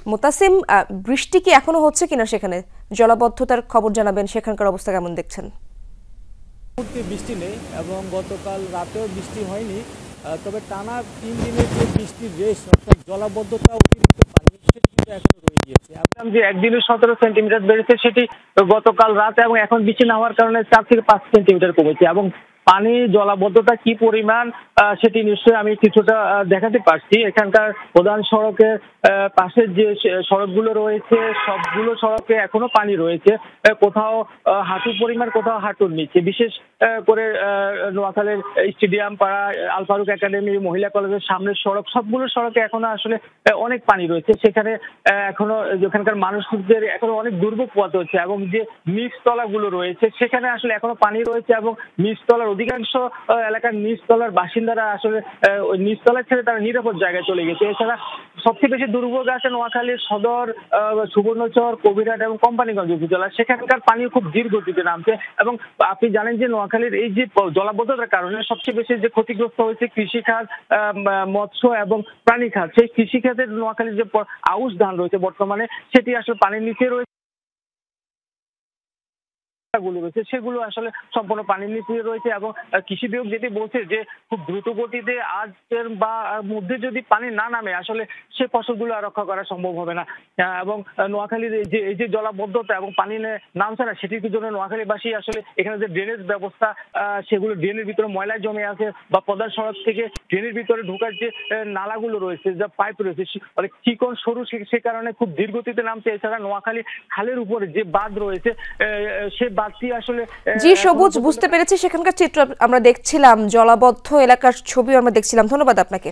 মুতাসিম, বৃষ্টি কি এখনো হচ্ছে কিনা সেখানে? জলাবদ্ধতার খবর জানাবেন, সেখানকার অবস্থা কেমন দেখছেন? বৃষ্টি নেই এবং গতকাল রাতেও বৃষ্টি হয়নি, তবে টানা 3 দিনের যে বৃষ্টির রেশ অর্থাৎ জলাবদ্ধতা অতিরিক্ত পানি সেটি কিন্তু এখনো রয়ে গিয়েছে। আপনার যে একদিনে 17 সেন্টিমিটার বেড়েছে সেটি গতকাল রাতে এবং এখন বৃষ্টি না হওয়ার কারণে 4 থেকে 5 সেন্টিমিটার কমেছে এবং পানি জলাবদ্ধতা কি পরিমাণ সেটি নিশ্চয়ই আমি কিছুটা দেখাতে পারছি। এখানকার প্রধান সড়কের পাশের যে সড়কগুলো রয়েছে সবগুলো সড়কে এখনো পানি রয়েছে, কোথাও হাঁটু পরিমাণ, কোথাও হাঁটুর নিচে। বিশেষ করে নোয়াখালীর স্টেডিয়াম পাড়া, আল ফারুক একাডেমি, মহিলা কলেজের সামনের সড়ক, সবগুলো সড়কে এখনো আসলে অনেক পানি রয়েছে। সেখানে এখনো যেখানকার মানুষদের এখনো অনেক দুর্ভোগ পোহাতে হচ্ছে এবং যে নিচতলাগুলো রয়েছে সেখানে আসলে এখনো পানি রয়েছে এবং নিচতলার অধিকাংশ এলাকার নিচতলার বাসিন্দারা আসলে ওই নিচতলা ছেড়ে তারা নিরাপদ জায়গায় চলে গেছে। এছাড়া সবচেয়ে বেশি দুর্ভোগ আছে নোয়াখালীর সদর, সুবর্ণচর, কবিরহাট এবং কোম্পানিগঞ্জ উপজেলা। সেখানকার পানি খুব ধীর গতিতে নামছে এবং আপনি জানেন যে নোয়াখালীর এই যে জলাবদ্ধতার কারণে সবচেয়ে বেশি যে ক্ষতিগ্রস্ত হয়েছে কৃষিখাত, মৎস্য এবং প্রাণী খাত। সেই কৃষিখাতের নোয়াখালীর যে আউশ ধান রয়েছে বর্তমানে সেটি আসলে পানির নিচে রয়েছে, গুলো রয়েছে সেগুলো আসলে সম্পূর্ণ পানির নিচে রয়েছে এবং কৃষি বিভাগ যেটি বলছে যে খুব দ্রুত গতিতে আজকের বা মধ্যে যদি পানি না নামে আসলে সে ফসলগুলো রক্ষা করা সম্ভব হবে না। এবং নোয়াখালীর এই যে জলাবদ্ধতা এবং পানি নামছে না সেটির জন্য নোয়াখালীবাসী আসলে এখানে যে ড্রেনেজ ব্যবস্থা সেগুলো ড্রেনের ভিতরে ময়লা জমে আছে বা প্রধান সড়ক থেকে ড্রেনের ভিতরে ঢোকার যে নালাগুলো রয়েছে, যা পাইপ রয়েছে অনেক চিকন সরু, সে কারণে খুব ধীর গতিতে নামছে। এছাড়া নোয়াখালী খালের উপরে যে বাঁধ রয়েছে সে জি সবুজ, বুঝতে পেরেছি। সেখানকার চিত্র আমরা দেখছিলাম, জলাবদ্ধ এলাকার ছবিও আমরা দেখছিলাম। ধন্যবাদ আপনাকে।